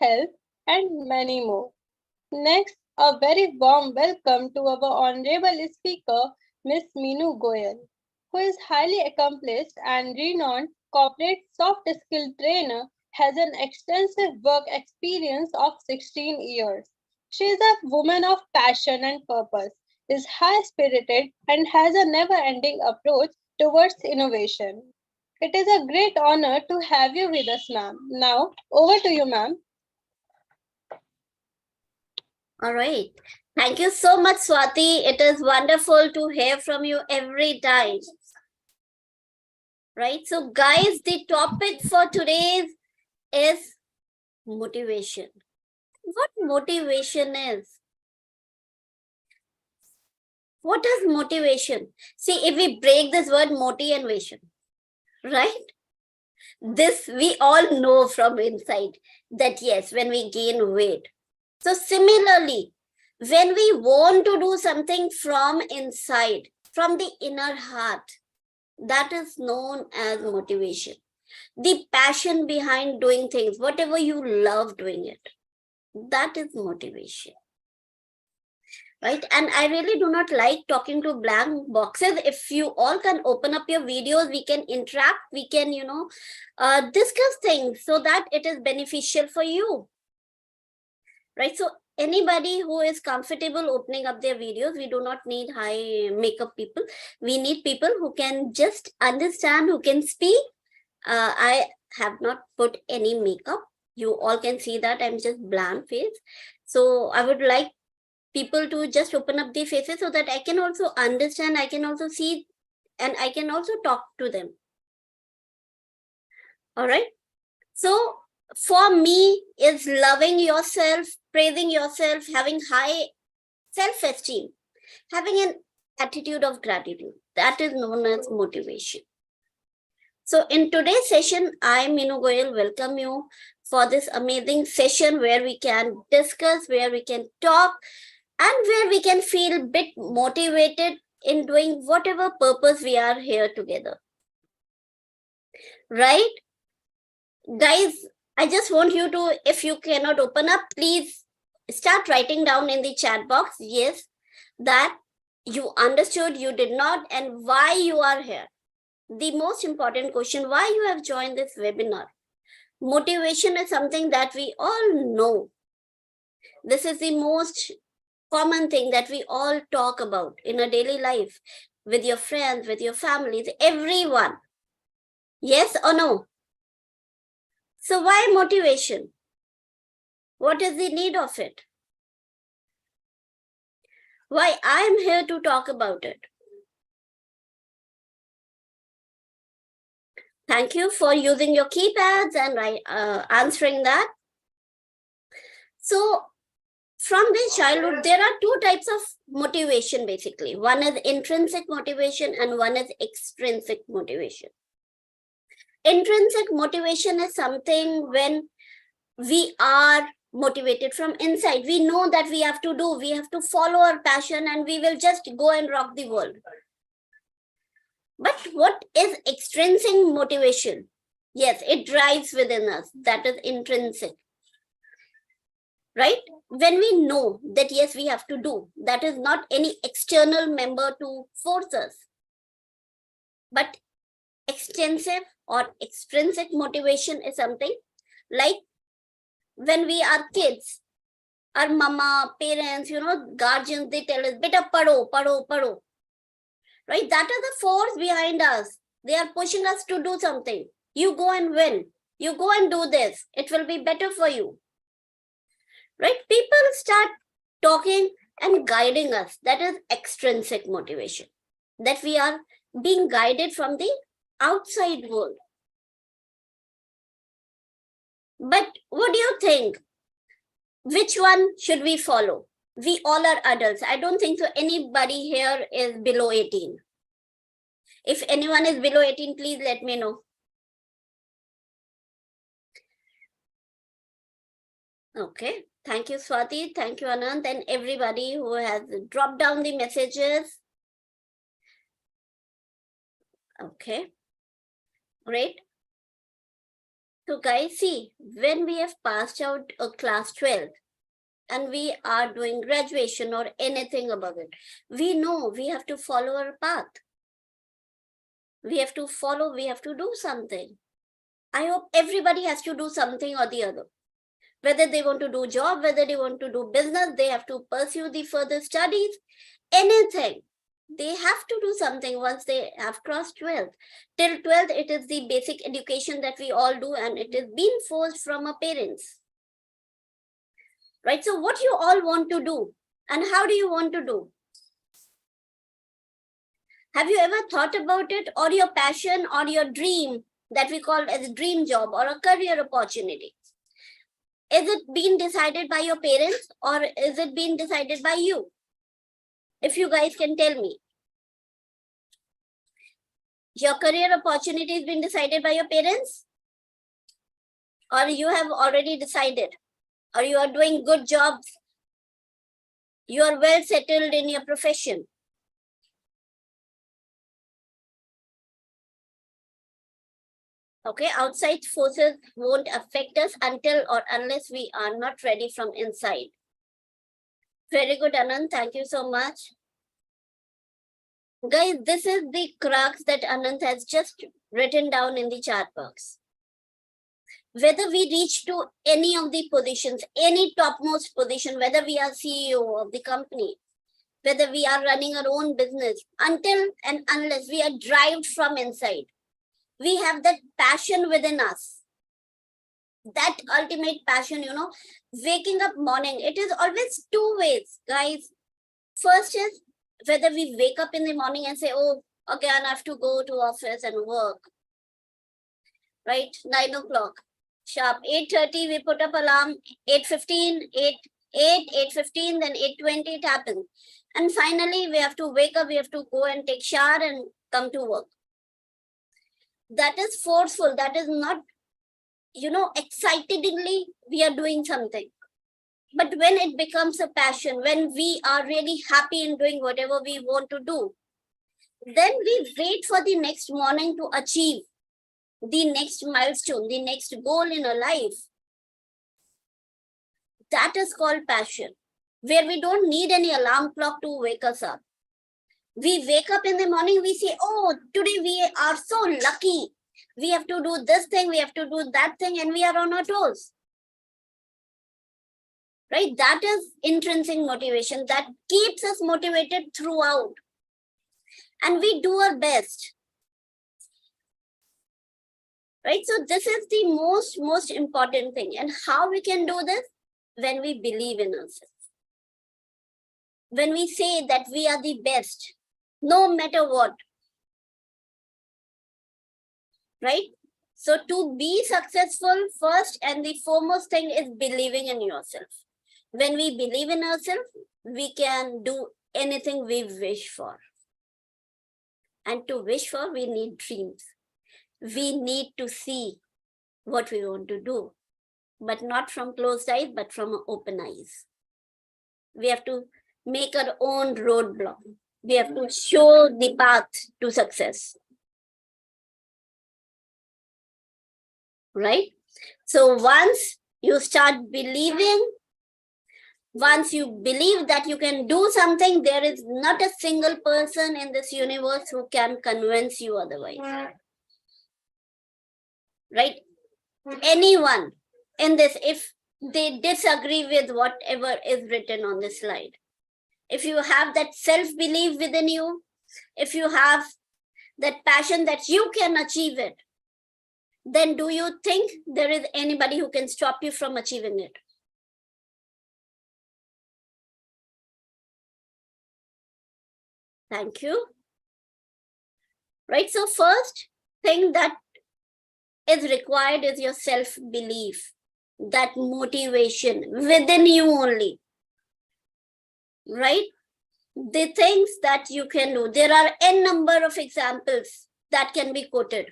health, and many more. Next, a very warm welcome to our honorable speaker, Miss Meenu Goyal, who is highly accomplished and renowned corporate soft skill trainer, has an extensive work experience of 16 years. She is a woman of passion and purpose, is high spirited, and has a never ending approach towards innovation. It is a great honor to have you with us, ma'am. Now, over to you, ma'am. All right. Thank you so much, Swati. It is wonderful to hear from you every time. Right. So, guys, the topic for today is motivation. What motivation is? What is motivation? See, if we break this word motivation, right? This we all know from inside that yes, when we gain weight. So similarly, when we want to do something from inside, from the inner heart, that is known as motivation. The passion behind doing things, whatever you love doing it, that is motivation. Right? And I really do not like talking to blank boxes. If you all can open up your videos, we can interact, we can, discuss things so that it is beneficial for you. Right? So anybody who is comfortable opening up their videos, we do not need high makeup people. We need people who can just understand, who can speak. I have not put any makeup. You all can see that I'm just bland face. So I would like people to just open up their faces so that I can also understand, I can also see, and I can also talk to them. All right. So for me, is loving yourself, praising yourself, having high self-esteem, having an attitude of gratitude. That is known as motivation. So in today's session, I, Meenu Goyal, welcome you for this amazing session where we can discuss, where we can talk, and where we can feel a bit motivated in doing whatever purpose we are here together. Right? Guys, I just want you to, if you cannot open up, please start writing down in the chat box, yes, that you understood, you did not, and why you are here. The most important question, why you have joined this webinar. Motivation is something that we all know. This is the most common thing that we all talk about in a daily life with your friends, with your families, everyone. Yes or no? So why motivation? What is the need of it? Why I am here to talk about it. Thank you for using your keypads and answering that. So from the childhood, there are two types of motivation basically. One is intrinsic motivation and one is extrinsic motivation. Intrinsic motivation is something when we are motivated from inside. We know that we have to do, we have to follow our passion and we will just go and rock the world. But what is extrinsic motivation? Yes, it drives within us. That is intrinsic. Right? When we know that yes, we have to do, that is not any external member to force us. But extensive or extrinsic motivation is something like when we are kids, our mama, parents, guardians, they tell us, beta pado, pado, pado. Right? That is the force behind us. They are pushing us to do something. You go and win. You go and do this. It will be better for you. Right? People start talking and guiding us. That is extrinsic motivation. That we are being guided from the outside world. But what do you think? Which one should we follow? We all are adults. I don't think so anybody here is below 18. If anyone is below 18, please let me know. Okay. Thank you, Swati. Thank you, Anand, and everybody who has dropped down the messages. Okay. Great. So guys, see, when we have passed out a class 12 and we are doing graduation or anything above it, we know we have to follow our path. We have to follow, we have to do something. I hope everybody has to do something or the other. Whether they want to do job, whether they want to do business, they have to pursue the further studies, anything. They have to do something once they have crossed 12th. Till 12th, it is the basic education that we all do, and it is being forced from our parents. Right? So what you all want to do and how do you want to do? Have you ever thought about it, or your passion or your dream that we call as a dream job or a career opportunity? Is it being decided by your parents or is it being decided by you? If you guys can tell me. Your career opportunity is being decided by your parents? Or you have already decided? Or you are doing good jobs? You are well settled in your profession? Okay, outside forces won't affect us until or unless we are not ready from inside. Very good, Anand. Thank you so much. Guys, this is the crux that Anand has just written down in the chat box. Whether we reach to any of the positions, any topmost position, whether we are CEO of the company, whether we are running our own business, until and unless we are driven from inside, we have that passion within us. That ultimate passion, waking up morning, it is always two ways, guys. First is whether we wake up in the morning and say, oh, again, I have to go to office and work. Right? 9 o'clock, sharp. 8:30, we put up alarm. 8:15, 8:15, then 8:20, it happens. And finally, we have to wake up, we have to go and take shower and come to work. That is forceful. That is not, excitedly we are doing something. But when it becomes a passion, when we are really happy in doing whatever we want to do, then we wait for the next morning to achieve the next milestone, the next goal in our life. That is called passion, where we don't need any alarm clock to wake us up. We wake up in the morning, we say, oh, today we are so lucky. We have to do this thing, we have to do that thing, and we are on our toes. Right? That is intrinsic motivation that keeps us motivated throughout. And we do our best. Right? So this is the most important thing. And how we can do this? When we believe in ourselves. When we say that we are the best, no matter what. Right? So to be successful, first and the foremost thing is believing in yourself. When we believe in ourselves, we can do anything we wish for. And to wish for, we need dreams. We need to see what we want to do, but not from closed eyes, but from open eyes. We have to make our own roadblock. We have to show the path to success. Right? So once you start believing, once you believe that you can do something, there is not a single person in this universe who can convince you otherwise. Right? Anyone in this, if they disagree with whatever is written on this slide, if you have that self-belief within you, if you have that passion that you can achieve it, then do you think there is anybody who can stop you from achieving it? Thank you. Right, so first thing that is required is your self-belief, that motivation within you only. Right? The things that you can do. There are n number of examples that can be quoted.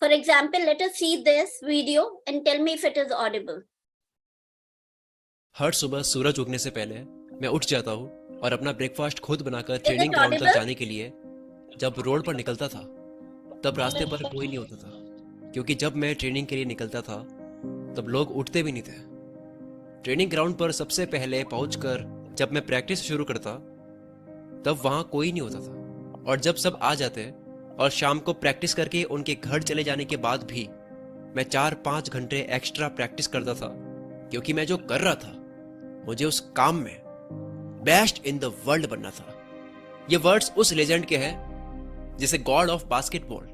For example, let us see this video and tell me if it is audible. हर सुबह सूरज उगने से पहले मैं उठ जाता हूँ और अपना ब्रेकफास्ट खुद बनाकर ट्रेनिंग ग्राउंड तक जाने के लिए जब रोड पर निकलता था तब रास्ते पर कोई नहीं होता था। क्योंकि जब मैं ट्रेनिंग के लिए निकलता था तब लोग उठते भी नहीं थे। ट्रेनिंग ग्राउंड पर सबसे पहले पहुंचकर जब मैं प्रैक्टिस शुरू करता तब वहां कोई नहीं होता था, और जब सब आ जाते और शाम को प्रैक्टिस करके उनके घर चले जाने के बाद भी मैं 4-5 घंटे एक्स्ट्रा प्रैक्टिस करता था, क्योंकि मैं जो कर रहा था मुझे उस काम में बेस्ट इन द वर्ल्ड बनना था। ये वर्ड्स उस लेजेंड के हैं जिसे गॉड ऑफ बास्केटबॉल,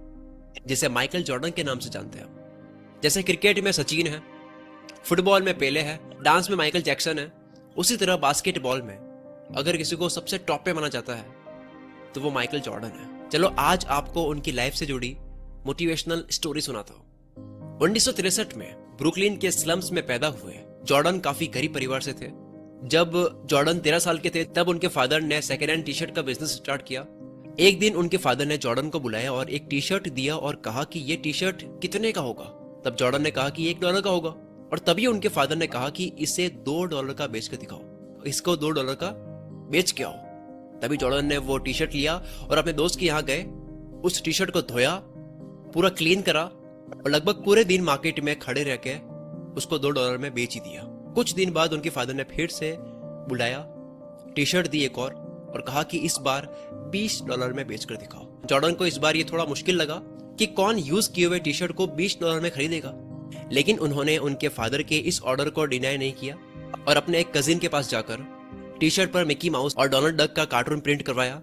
जिसे माइकल जॉर्डन के नाम से जानते हैं। जैसे क्रिकेट में सचिन है, फुटबॉल में पेले है, डांस में माइकल जैक्सन है, उसी तरह बास्केटबॉल में अगर किसी को सबसे टॉप पे माना जाता है तो वो माइकल जॉर्डन है। चलो आज आपको उनकी लाइफ से जुड़ी मोटिवेशनल स्टोरी सुनाता हूँ। 1963 में ब्रुकलिन के स्लम्स में पैदा हुए जॉर्डन काफी गरीब परिवार से थे। जब जॉर्डन 13 साल के थे तब उनके फादर ने सेकेंड हैंड टी शर्ट का बिजनेस स्टार्ट किया। एक दिन उनके फादर ने जॉर्डन को बुलाया और एक टी शर्ट दिया और कहा कि ये टी शर्ट कितने का होगा। तब जॉर्डन ने कहा कि $1 का होगा, और तभी उनके फादर ने कहा कि इसे $2 का बेच कर दिखाओ, इसको $2 का बेच के आओ। तभी जॉर्डन ने वो टी शर्ट लिया और अपने दोस्त के यहाँ गए, उस टी शर्ट को धोया, पूरा क्लीन करा और लगभग पूरे दिन मार्केट में खड़े रह के उसको $2 में बेच ही दिया। कुछ दिन बाद उनके फादर ने फिर से बुलाया, टी शर्ट दी एक और कहा कि इस बार $20 में बेच कर दिखाओ। जॉर्डन को इस बार ये थोड़ा मुश्किल लगा कि कौन यूज किए हुए टी शर्ट को $20 में खरीदेगा, लेकिन उन्होंने उनके फादर के इस ऑर्डर को डिनाई नहीं किया और अपने एक कजिन के पास जाकर टी शर्ट पर मिकी माउस और डोनाल्ड डक का कार्टून प्रिंट करवाया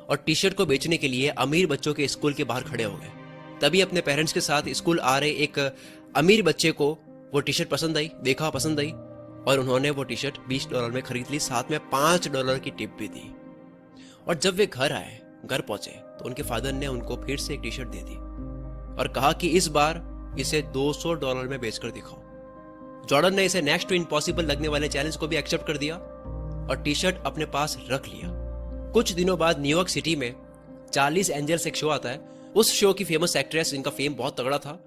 और टी शर्ट को बेचने के लिए अमीर बच्चों के स्कूल के बाहर खड़े हो गए। तभी अपने पेरेंट्स के साथ स्कूल आ रहे एक अमीर बच्चे को वो टी शर्ट पसंद आई, देखा, पसंद आई, और उन्होंने वो टी शर्ट $20 में खरीद ली, साथ में $5 की टिप भी दी। और जब वे घर पहुंचे तो उनके फादर ने उनको फिर से एक टी शर्ट दे दी और कहा कि इस बार इसे $200 में बेचकर दिखाओ। जॉर्डन ने इसे नेक्स्ट टू इम्पॉसिबल लगने वाले चैलेंज को भी एक्सेप्ट कर दिया और टी शर्ट अपने पास रख लिया। कुछ दिनों बाद न्यूयॉर्क सिटी में 40 एंजल्स एक शो आता है। उस शो की फेमस एक्ट्रेस, जिनका फेम बहुत तगड़ा था,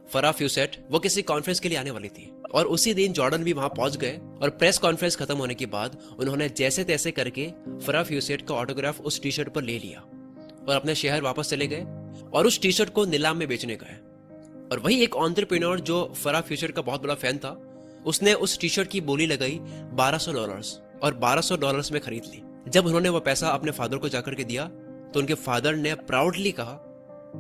फरा फ्यूसेट, वो किसी कॉन्फ्रेंस के लिए आने वाली थी और उसी दिन जॉर्डन भी वहां पहुंच गए और प्रेस कॉन्फ्रेंस खत्म होने के बाद उन्होंने जैसे तैसे करके फरा फ्यूसेट का ऑटोग्राफ उस टी शर्ट पर ले लिया और अपने शहर वापस चले गए और उस टी शर्ट को नीलाम में बेचने गए। और वही एक एंटरप्रेन्योर जो फरा फ्यूसेट का बहुत बड़ा फैन था, उसने उस टी शर्ट की बोली लगाई $1200 और $1200 में खरीद ली। जब उन्होंने वो पैसा अपने फादर को जाकर के दिया तो उनके फादर ने प्राउडली कहा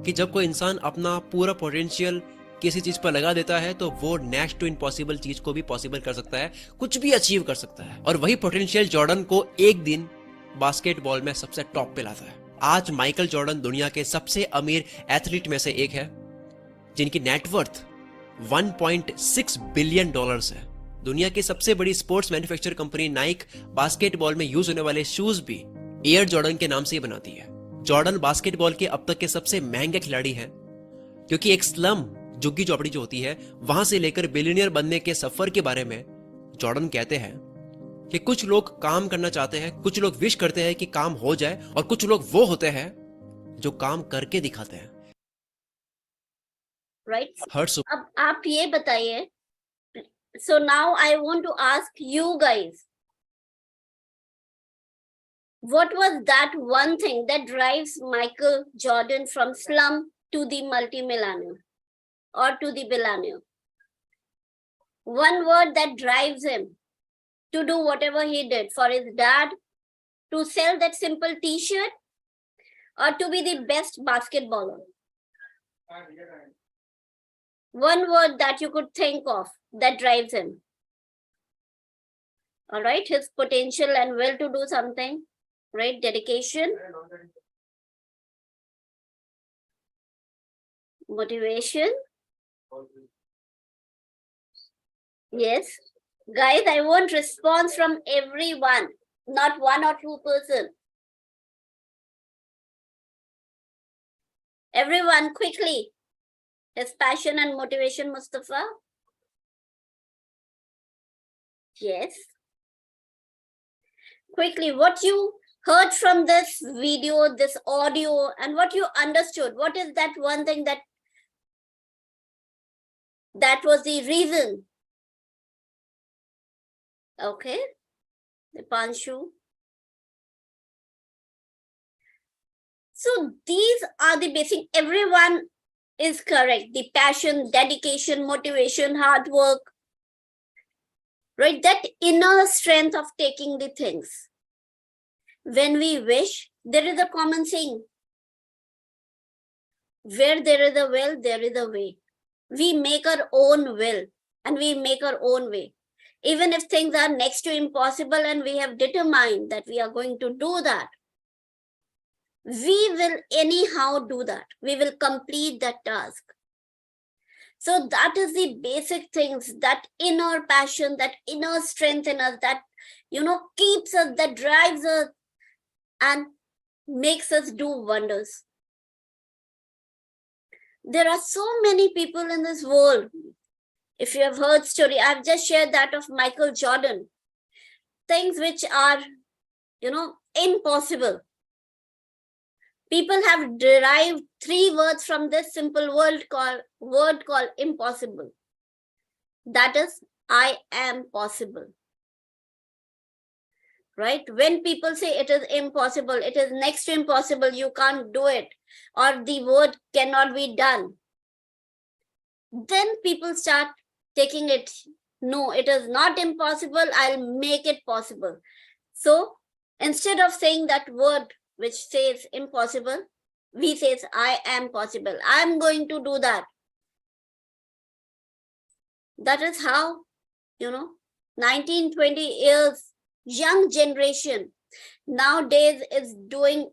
कि जब कोई इंसान अपना पूरा पोटेंशियल किसी चीज पर लगा देता है तो वो नेक्स्ट टू इम्पॉसिबल चीज को भी पॉसिबल कर सकता है, कुछ भी अचीव कर सकता है। और वही पोटेंशियल जॉर्डन को एक दिन बास्केटबॉल में सबसे टॉप पे लाता है। आज माइकल जॉर्डन दुनिया के सबसे अमीर एथलीट में से एक है, जिनकी नेटवर्थ $1.6 बिलियन है। दुनिया की सबसे बड़ी sports manufacture company Naik basketball में यूज होने वाले शूज भी एयर जॉर्डन के नाम से ही बनाती है। जॉर्डन बास्केटबॉल के अब तक के सबसे महंगे खिलाड़ी हैं, क्योंकि एक स्लम, झुग्गी झोपड़ी जो होती है, वहां से लेकर बिलियनियर बनने के सफर के बारे में जॉर्डन कहते हैं कि कुछ लोग काम करना चाहते हैं, कुछ लोग विश करते हैं कि काम हो जाए, और कुछ लोग वो होते हैं जो काम करके दिखाते हैं। राइट? हर अब आप ये बताइए, so now I want to ask you guys, what was that one thing that drives Michael Jordan from slum to the multi-millionaire or to the billionaire? One word that drives him to do whatever he did for his dad, to sell that simple t-shirt, or to be the best basketballer. One word that you could think of that drives him. All right, his potential and will to do something, right? Dedication, motivation. Yes, guys, I want response from everyone, not one or two person. Everyone, quickly. His passion and motivation, Mustafa. Yes. Quickly, what you heard from this video, this audio, and what you understood. What is that one thing that was the reason? Okay, Dipanshu. So these are the basic, everyone is correct. The passion, dedication, motivation, hard work, right? That inner strength of taking the things. When we wish, there is a common saying, where there is a will, there is a way. We make our own will and we make our own way. Even if things are next to impossible and we have determined that we are going to do that, we will anyhow do that. We will complete that task. So that is the basic things, that inner passion, that inner strength in us, that, keeps us, that drives us and makes us do wonders. There are so many people in this world. If you have heard story, I've just shared that of Michael Jordan. Things which are, impossible. People have derived 3 words from this simple word called impossible. That is, I am possible. Right? When people say it is impossible, it is next to impossible, you can't do it, or the word cannot be done, then people start taking it, no, it is not impossible, I'll make it possible. So instead of saying that word which says impossible, we say I am possible. I'm going to do that. That is how, 19, 20 years young generation nowadays is doing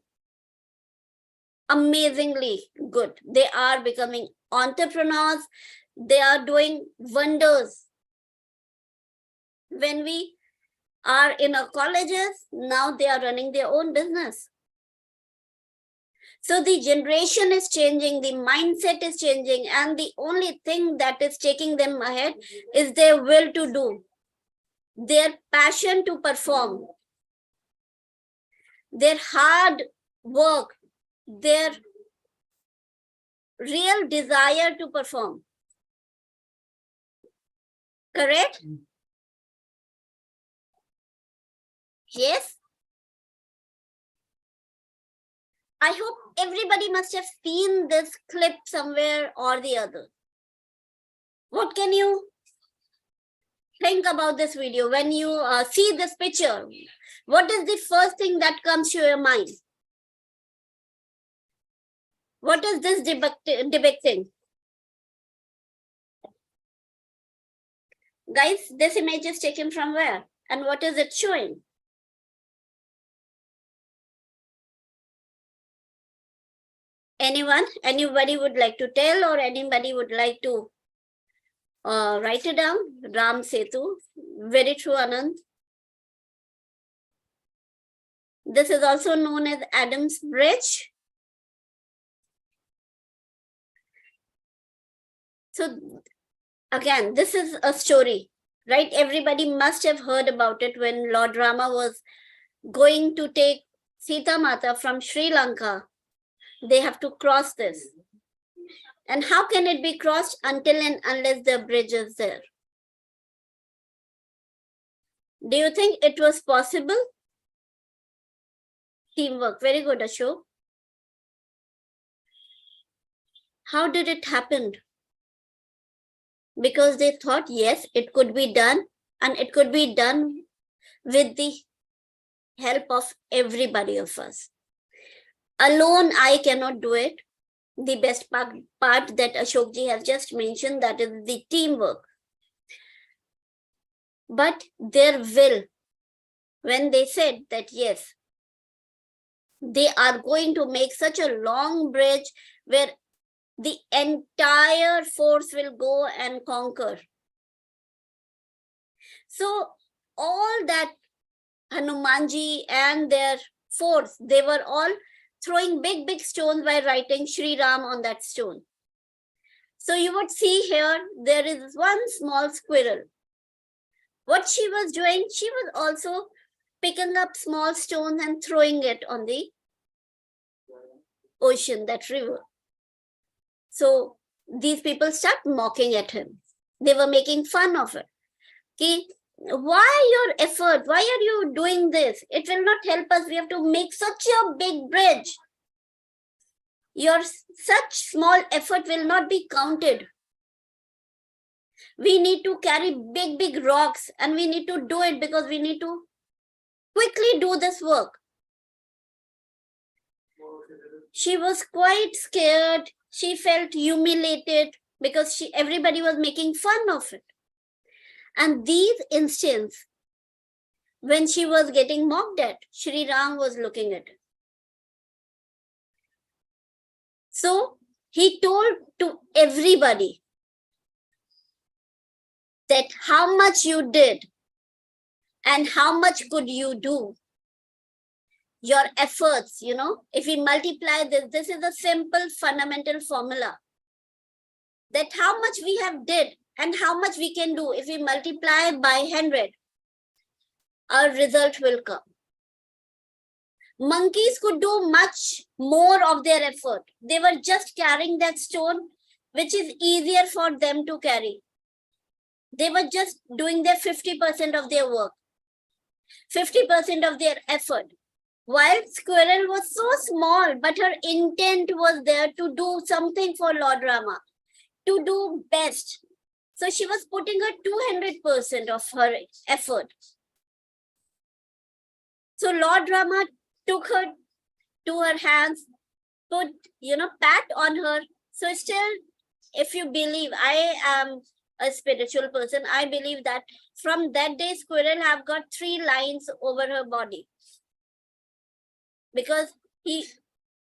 amazingly good. They are becoming entrepreneurs. They are doing wonders. When we are in our colleges, now they are running their own business. So the generation is changing, the mindset is changing, and the only thing that is taking them ahead is their will to do, their passion to perform, their hard work, their real desire to perform. Correct? Yes? I hope everybody must have seen this clip somewhere or the other. What can you think about this video? When you see this picture, what is the first thing that comes to your mind? What is this depicting? Guys, this image is taken from where? And what is it showing? Anyone? Anybody would like to tell, or anybody would like to write it down? Ram Setu. Very true, Anand. This is also known as Adam's Bridge. So again, this is a story, right? Everybody must have heard about it when Lord Rama was going to take Sita Mata from Sri Lanka. They have to cross this. And how can it be crossed until and unless the bridge is there? Do you think it was possible? Teamwork. Very good, Ashok. How did it happen? Because they thought, yes, it could be done, and it could be done with the help of everybody of us. Alone, I cannot do it. The best part that Ashokji has just mentioned, that is the teamwork. But their will, when they said that, yes, they are going to make such a long bridge where the entire force will go and conquer. So all that Hanumanji and their force, they were all throwing big stones by writing Shri Ram on that stone. So you would see here, there is one small squirrel. What she was doing, she was also picking up small stones and throwing it on the ocean, that river. So these people start mocking at him. They were making fun of it. Okay, why your effort? Why are you doing this? It will not help us. We have to make such a big bridge. your such small effort will not be counted. We need to carry big rocks, and we need to do it because we need to quickly do this work. She was quite scared. She felt humiliated because everybody was making fun of it. And these instances, when she was getting mocked at, Shri Ram was looking at it. So he told to everybody that how much you did and how much could you do. Your efforts, if we multiply this is a simple fundamental formula, that how much we have did and how much we can do. If we multiply by 100, our result will come. Monkeys could do much more of their effort. They were just carrying that stone, which is easier for them to carry. They were just doing their 50% of their work, 50% of their effort. While squirrel was so small, but her intent was there to do something for Lord Rama, to do best. So she was putting her 200% of her effort. So Lord Rama took her to her hands, put, pat on her. So still, if you believe, I am a spiritual person, I believe that from that day, squirrel have got 3 lines over her body. Because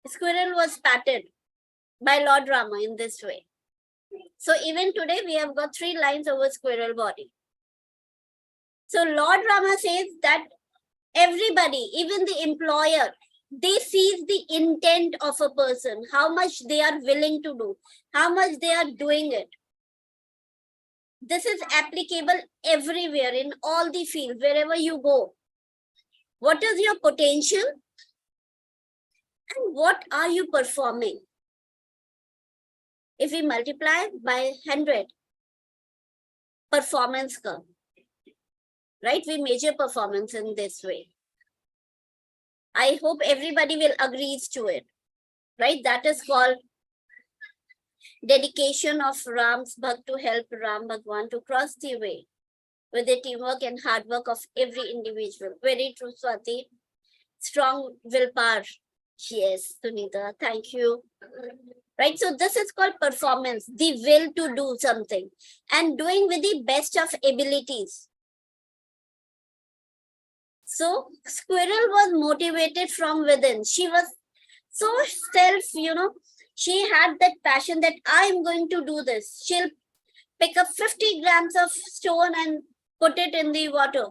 squirrel was patted by Lord Rama in this way. So even today, we have got 3 lines over squirrel body. So Lord Rama says that everybody, even the employer, they see the intent of a person, how much they are willing to do, how much they are doing it. This is applicable everywhere in all the fields, wherever you go. What is your potential? And what are you performing? If we multiply by 100, performance curve, right? We measure performance in this way. I hope everybody will agree to it, right? That is called dedication of Ram's Bhakt to help Ram Bhagwan to cross the way with the teamwork and hard work of every individual. Very true, Swati. Strong willpower. Yes, Sunita, thank you. Right, so this is called performance, the will to do something and doing with the best of abilities. So squirrel was motivated from within. She was so she had that passion that I am going to do this. She'll pick up 50 grams of stone and put it in the water.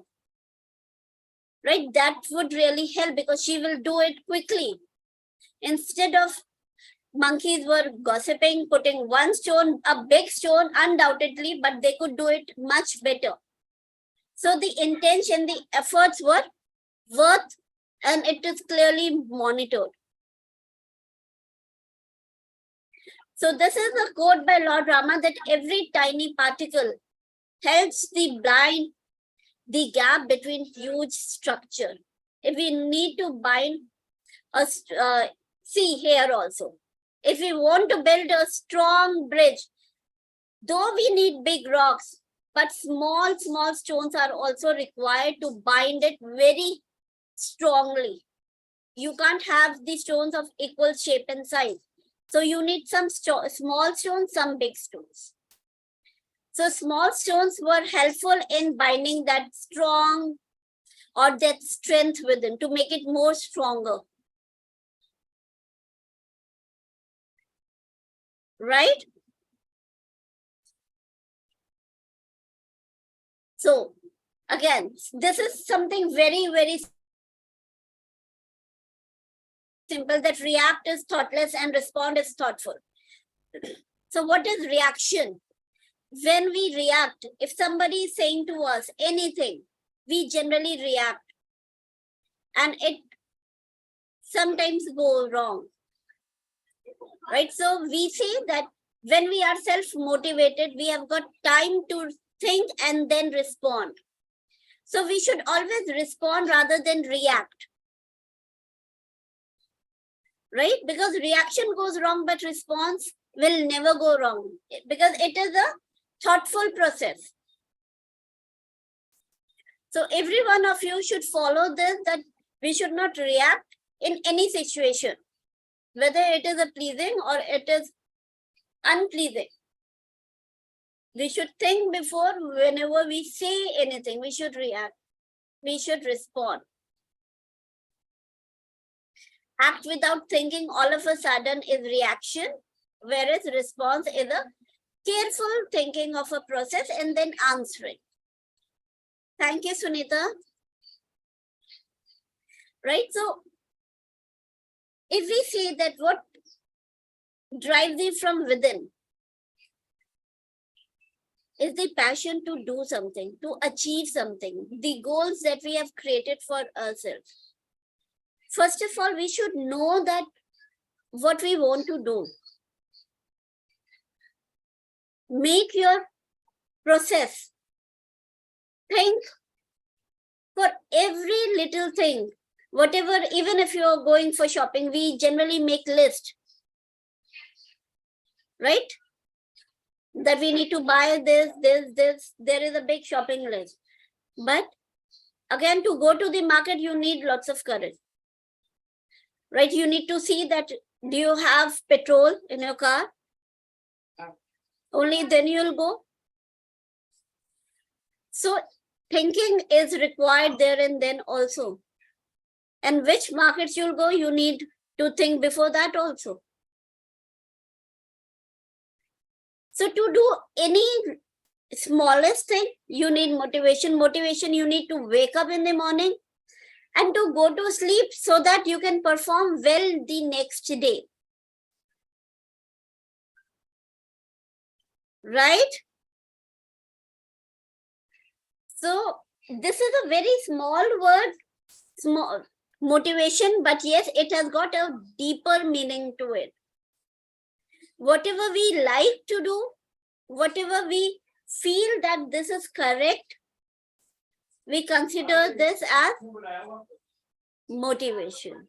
Right, that would really help because she will do it quickly. Instead of monkeys were gossiping, putting one stone, a big stone, undoubtedly, but they could do it much better. So the intention, the efforts were worth, and it is clearly monitored. So this is a quote by Lord Rama that every tiny particle helps the blind the gap between huge structure. If we need to bind a see here also. If we want to build a strong bridge, though we need big rocks, but small stones are also required to bind it very strongly. You can't have the stones of equal shape and size. So you need some small stones, some big stones. So small stones were helpful in binding that strong or that strength within to make it more stronger. Right? So again, this is something very, very simple, that react is thoughtless and respond is thoughtful. So what is reaction? When we react, if somebody is saying to us anything, we generally react and it sometimes go wrong. Right? So we say that when we are self-motivated, we have got time to think and then respond. So we should always respond rather than react. right? Because reaction goes wrong, but response will never go wrong because it is a thoughtful process. So every one of you should follow this, that we should not react in any situation, whether it is a pleasing or it is unpleasing. We should think before whenever we say anything, we should react, we should respond. Act without thinking all of a sudden is reaction, whereas response is a careful thinking of a process and then answering. Thank you, Sunita. Right, so if we say that what drives you from within is the passion to do something, to achieve something, the goals that we have created for ourselves. First of all, we should know that what we want to do. Make your process. Think for every little thing. Whatever, even if you're going for shopping, we generally make list, right? That we need to buy this. There is a big shopping list. But again, to go to the market, you need lots of courage, right? You need to see that, do you have petrol in your car? Only then you'll go. So thinking is required there and then also. And which markets you'll go, you need to think before that also. So to do any smallest thing, you need motivation. Motivation, you need to wake up in the morning and to go to sleep so that you can perform well the next day. Right? So this is a very small word, small motivation, but yes, it has got a deeper meaning to it. Whatever we like to do, whatever we feel that this is correct, we consider this as motivation.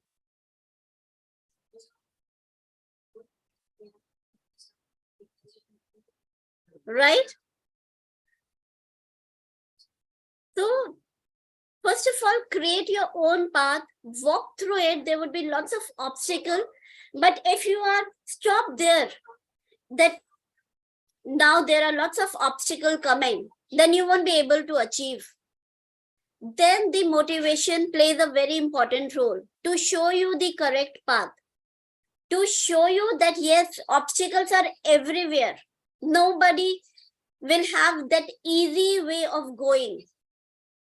Right? So, first of all, create your own path, walk through it. There would be lots of obstacles. But if you are stopped there, that now there are lots of obstacles coming, then you won't be able to achieve. Then the motivation plays a very important role to show you the correct path, to show you that yes, obstacles are everywhere. Nobody will have that easy way of going.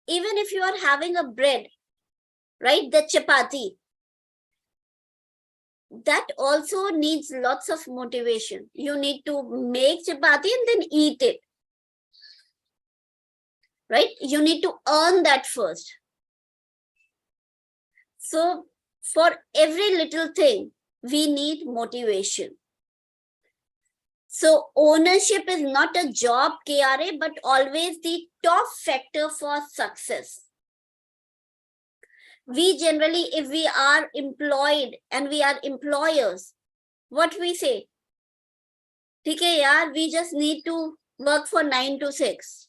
Even if you are having a bread, right, the chapati, that also needs lots of motivation. You need to make chapati and then eat it, right? You need to earn that first. So for every little thing, we need motivation. So ownership is not a job KRA, but always the top factor for success. We generally, if we are employed and we are employers, what we say? Okay, yaar, we just need to work for 9 to 6.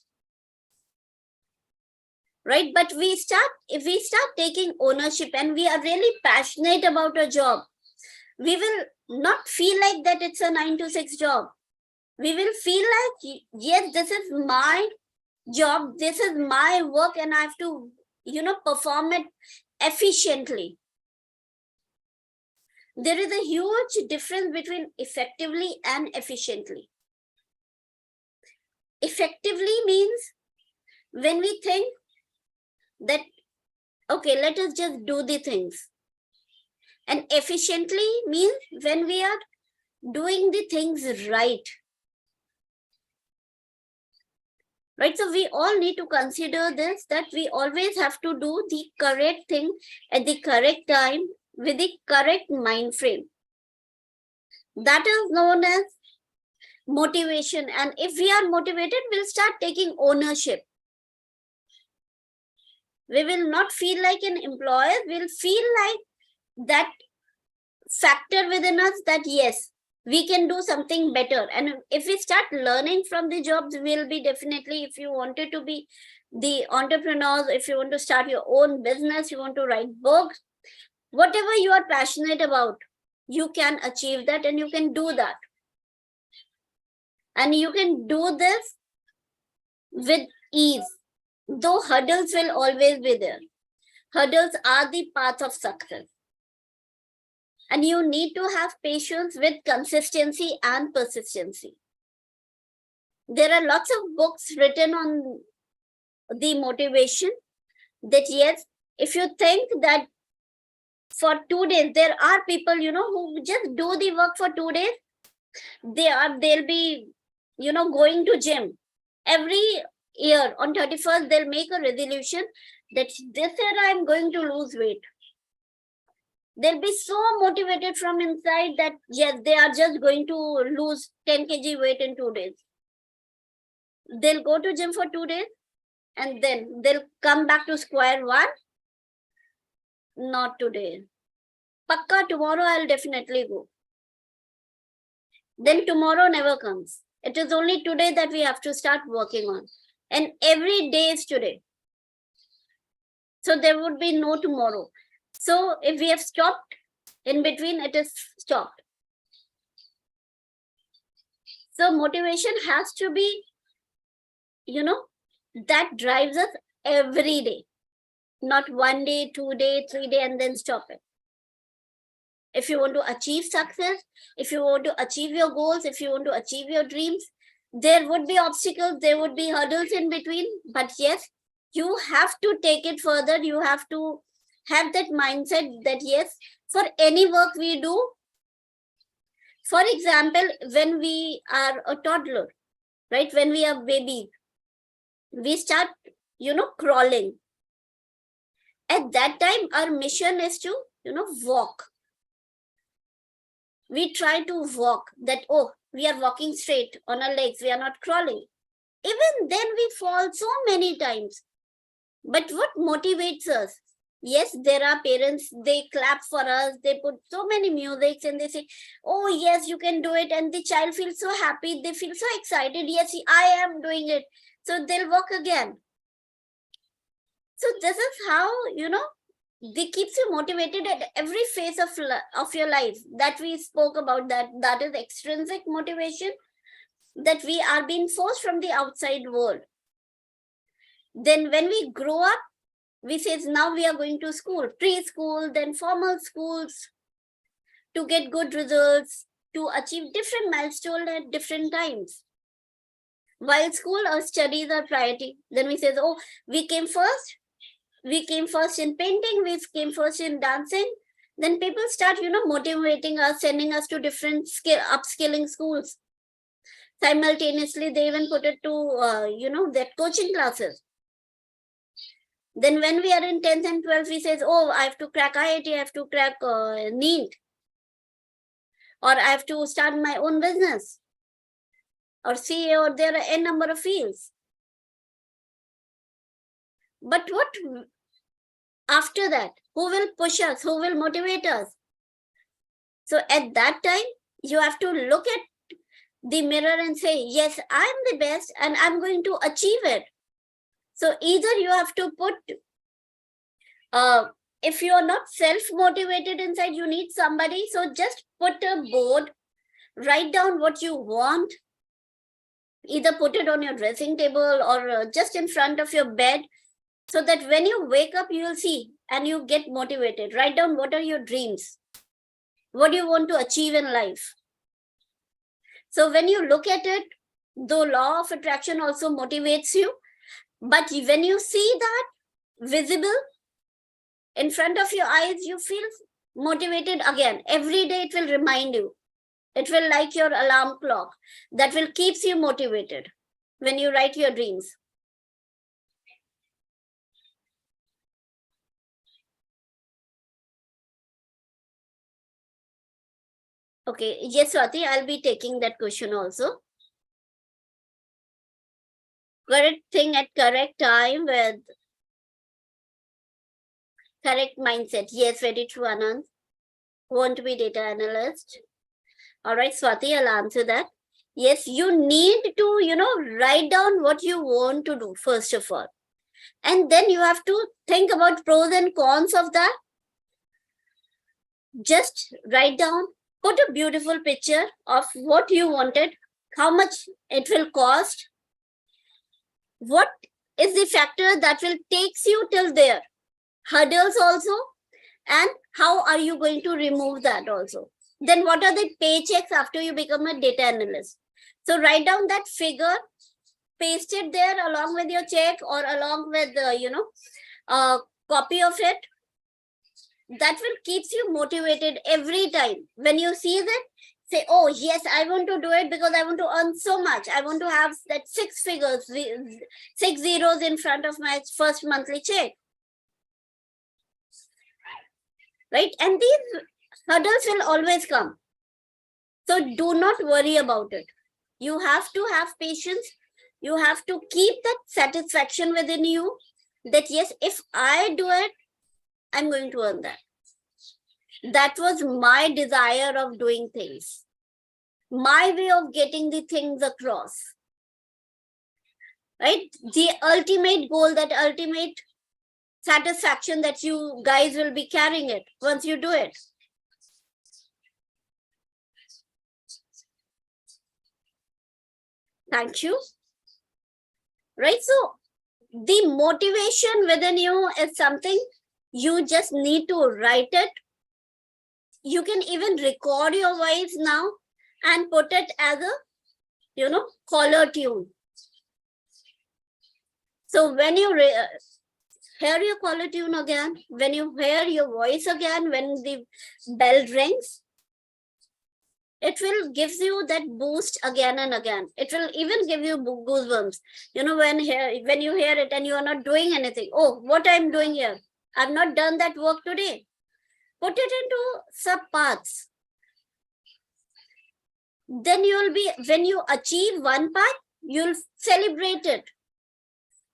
Right? But if we start taking ownership and we are really passionate about a job, we will not feel like that it's a 9 to 6 job. We will feel like, yes, this is my job, this is my work, and I have to, perform it efficiently. There is a huge difference between effectively and efficiently. Effectively means when we think that, okay, let us just do the things. And efficiently means when we are doing the things right. Right, so we all need to consider this, that we always have to do the correct thing at the correct time with the correct mind frame. That is known as motivation. And if we are motivated, we'll start taking ownership. We will not feel like an employer, we'll feel like that factor within us that yes, we can do something better. And if we start learning from the jobs, we'll be definitely, if you wanted to be the entrepreneurs, if you want to start your own business, you want to write books, whatever you are passionate about, you can achieve that and you can do that. And you can do this with ease, though hurdles will always be there. Hurdles are the path of success. And you need to have patience with consistency and persistency. There are lots of books written on the motivation that yes, if you think that for 2 days, there are people, who just do the work for 2 days, they'll be, going to gym. Every year on 31st, they'll make a resolution that this year I'm going to lose weight. They'll be so motivated from inside that yes, they are just going to lose 10 kg weight in 2 days. They'll go to gym for 2 days and then they'll come back to square one. Not today. Pakka, tomorrow I'll definitely go. Then tomorrow never comes. It is only today that we have to start working on. And every day is today. So there would be no tomorrow. So if we have stopped in between, it is stopped. So motivation has to be, that drives us every day. Not 1 day, 2 day, 3 day, and then stop it. If you want to achieve success, if you want to achieve your goals, if you want to achieve your dreams, there would be obstacles, there would be hurdles in between. But yes, you have to take it further. You have to have that mindset that yes, for any work we do, for example, when we are a toddler, right? When we are baby, we start, crawling. At that time, our mission is to, walk. We try to walk that, oh, we are walking straight on our legs. We are not crawling. Even then we fall so many times. But what motivates us? Yes, there are parents, they clap for us. They put so many musics and they say, oh, yes, you can do it. And the child feels so happy. They feel so excited. Yes, I am doing it. So they'll walk again. So this is how, they keeps you motivated at every phase of your life that we spoke about. That is extrinsic motivation, that we are being forced from the outside world. Then when we grow up, we say now we are going to school, preschool, then formal schools to get good results, to achieve different milestones at different times. While school or studies are priority, then we say, oh, we came first. We came first in painting, we came first in dancing. Then people start, motivating us, sending us to different upskilling schools. Simultaneously, they even put it to, their coaching classes. Then when we are in 10th and 12th, we say, oh, I have to crack IIT, I have to crack NEET. Or I have to start my own business. Or CA, or there are n number of fields. But what after that? Who will push us? Who will motivate us? So at that time, you have to look at the mirror and say, yes, I'm the best and I'm going to achieve it. So either you have to put, if you're not self-motivated inside, you need somebody. So just put a board, write down what you want, either put it on your dressing table or just in front of your bed, so that when you wake up, you will see and you get motivated. Write down what are your dreams. What do you want to achieve in life? So when you look at it, the law of attraction also motivates you. But when you see that visible in front of your eyes, you feel motivated again. Every day it will remind you. It will like your alarm clock that will keeps you motivated when you write your dreams. Okay, yes, Swati, I'll be taking that question also. Correct thing at correct time with correct mindset. Yes, very true, Anand. Want to be data analyst? All right, Swati, I'll answer that. Yes, you need to, write down what you want to do, first of all. And then you have to think about pros and cons of that. Just write down, put a beautiful picture of what you wanted, how much it will cost, what is the factor that will takes you till there, hurdles also, and how are you going to remove that also. Then what are the paychecks after you become a data analyst? So write down that figure, paste it there along with your check or along with a copy of it. That will keeps you motivated every time. When you see that, say, oh yes, I want to do it because I want to earn so much. I want to have that 6 figures, 6 zeros in front of my first monthly check. Right? And these hurdles will always come. So do not worry about it. You have to have patience. You have to keep that satisfaction within you that yes, if I do it, I'm going to earn that. That was my desire of doing things, my way of getting the things across. Right? The ultimate goal, that ultimate satisfaction that you guys will be carrying it once you do it. Thank you. Right? So the motivation within you is something you just need to write it. You can even record your voice now and put it as a, caller tune. So when you hear your caller tune again, when you hear your voice again, when the bell rings, it will give you that boost again and again. It will even give you goosebumps. When you hear it and you are not doing anything. Oh, what I'm doing here? I've not done that work today. Put it into sub-parts. Then when you achieve one part, you'll celebrate it.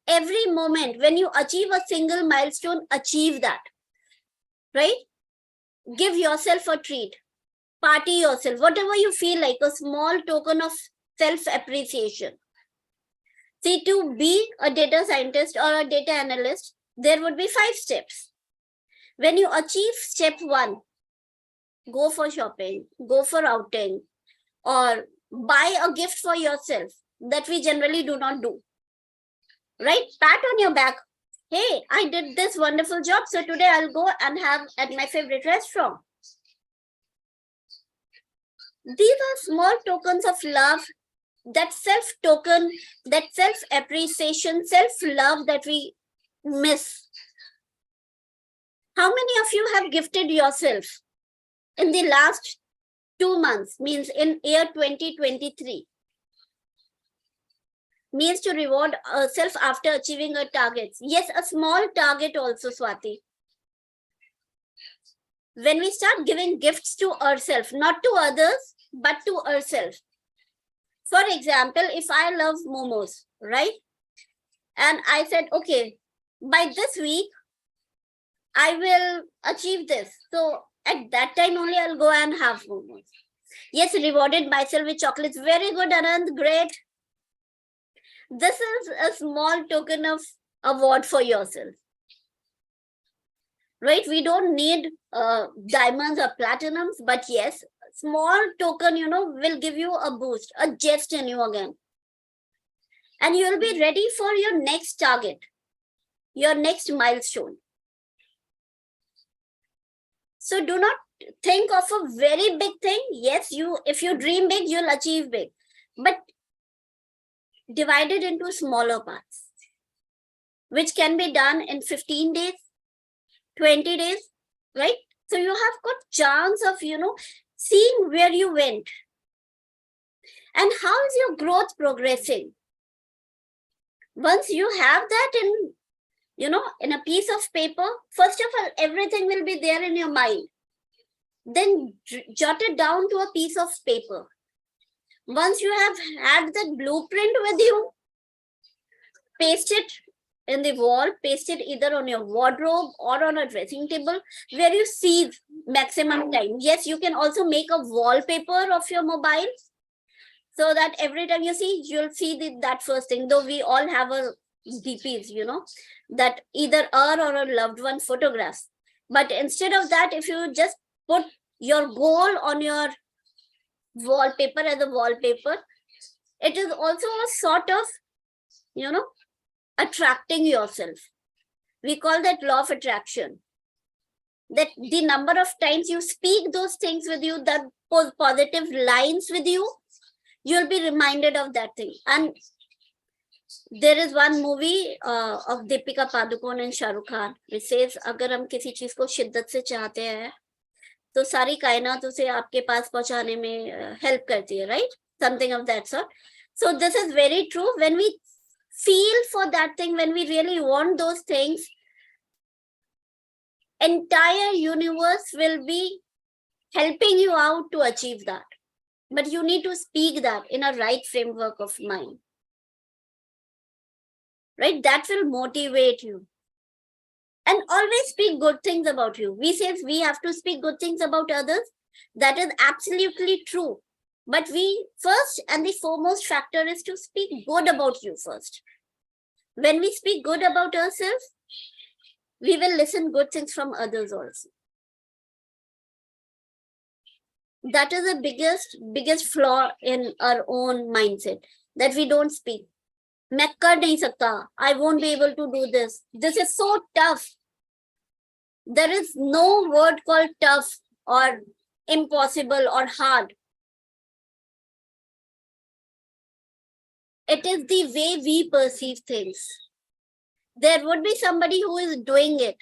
Every moment, when you achieve a single milestone, achieve that. Right? Give yourself a treat. Party yourself. Whatever you feel like, a small token of self-appreciation. See, to be a data scientist or a data analyst, there would be 5 steps. When you achieve step 1, go for shopping, go for outing, or buy a gift for yourself that we generally do not do. Right? Pat on your back. Hey, I did this wonderful job, so today I'll go and have at my favorite restaurant. These are small tokens of love, that self-token, that self-appreciation, self-love that we miss. How many of you have gifted yourself in the last 2 months, means in year 2023? Means to reward ourselves after achieving a target. Yes, a small target also, Swati. When we start giving gifts to ourselves, not to others, but to ourselves. For example, if I love momos, right? And I said, okay, by this week, I will achieve this. So at that time only I'll go and have momos. Yes, rewarded myself with chocolates. Very good, Anand, great. This is a small token of award for yourself. Right? We don't need diamonds or platinums, but yes, small token, will give you a boost, a zest in you again. And you'll be ready for your next target, your next milestone. So do not think of a very big thing. Yes, if you dream big, you'll achieve big. But divide it into smaller parts, which can be done in 15 days, 20 days, right? So you have got chance of, seeing where you went. And how is your growth progressing? Once you have that in a piece of paper, first of all, everything will be there in your mind. Then jot it down to a piece of paper. Once you have had that blueprint with you, paste it in the wall, pasted either on your wardrobe or on a dressing table where you see maximum time. Yes, you can also make a wallpaper of your mobile so that every time you see, you'll see that first thing. Though we all have a DPs, that either our or a loved one photographs. But instead of that, if you just put your goal on your wallpaper as a wallpaper, it is also a sort of, attracting yourself. We call that law of attraction. That the number of times you speak those things with you, that positive lines with you, you'll be reminded of that thing. And there is one movie of Deepika Padukone and Shah Rukh Khan which says, अगर हम किसी चीज को शिद्दत से चाहते हैं तो सारी कायनात उसे आपके पास पहुंचाने में हेल्प करती है, right? Something of that sort. So this is very true. When we feel for that thing, when we really want those things, entire universe will be helping you out to achieve that. But you need to speak that in a right framework of mind. Right? That will motivate you. And always speak good things about you. We say we have to speak good things about others. That is absolutely true. But we first and the foremost factor is to speak good about you first. When we speak good about ourselves, we will listen good things from others also. That is the biggest flaw in our own mindset, that we don't speak. मैं कर नहीं सकता. I won't be able to do this. This is so tough. There is no word called tough or impossible or hard. It is the way we perceive things. There would be somebody who is doing it.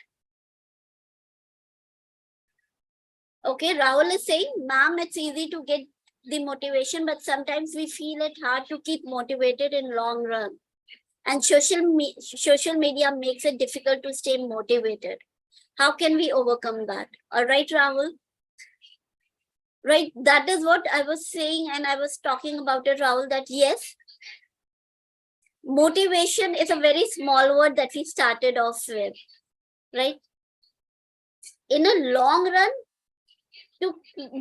Okay, Rahul is saying, ma'am, it's easy to get the motivation, but sometimes we feel it hard to keep motivated in long run. And social media makes it difficult to stay motivated. How can we overcome that? All right, Rahul. Right, that is what I was saying, and I was talking about it, Rahul, that yes, motivation is a very small word that we started off with, right? In a long run, to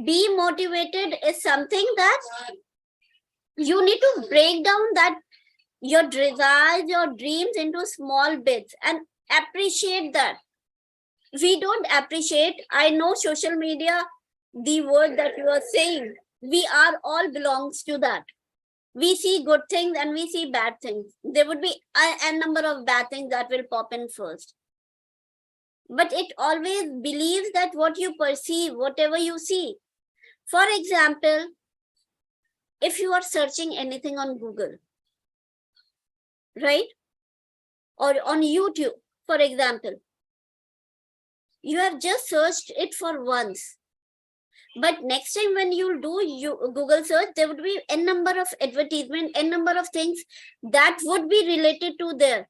be motivated is something that you need to break down that your desires, your dreams into small bits and appreciate that. We don't appreciate, I know social media, the word that you are saying, we are all belongs to that. We see good things and we see bad things. There would be a number of bad things that will pop in first. But it always believes that what you perceive, whatever you see. For example, if you are searching anything on Google, right? Or on YouTube, for example, you have just searched it for once. But next time when you do Google search, there would be n number of advertisement, n number of things that would be related to there,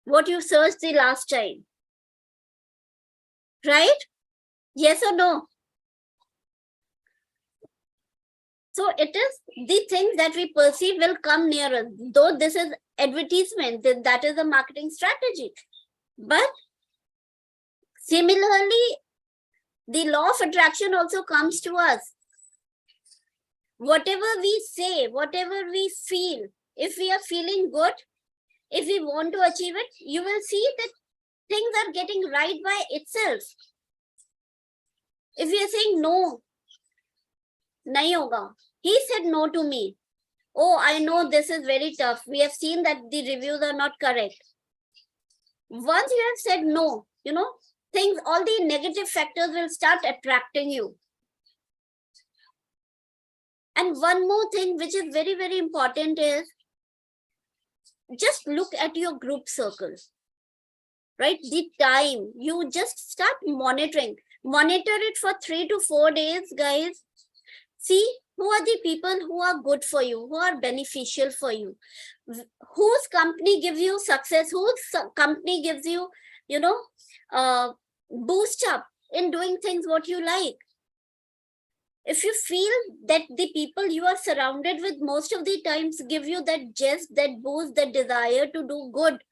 what you searched the last time. Right? Yes or no? So it is the things that we perceive will come near us. Though this is advertisement, that is a marketing strategy. But similarly, the law of attraction also comes to us. Whatever we say, whatever we feel, if we are feeling good, if we want to achieve it, you will see that things are getting right by itself. If we are saying no, nahi hoga. He said no to me. Oh, I know this is very tough. We have seen that the reviews are not correct. Once you have said no, things, all the negative factors will start attracting you. And one more thing which is very, very important is just look at your group circles, right? The time you just start monitoring. Monitor it for 3 to 4 days, guys. See who are the people who are good for you, who are beneficial for you, whose company gives you success, whose company gives you, boost up in doing things what you like. If you feel that the people you are surrounded with most of the times give you that zest, that boost, that desire to do good,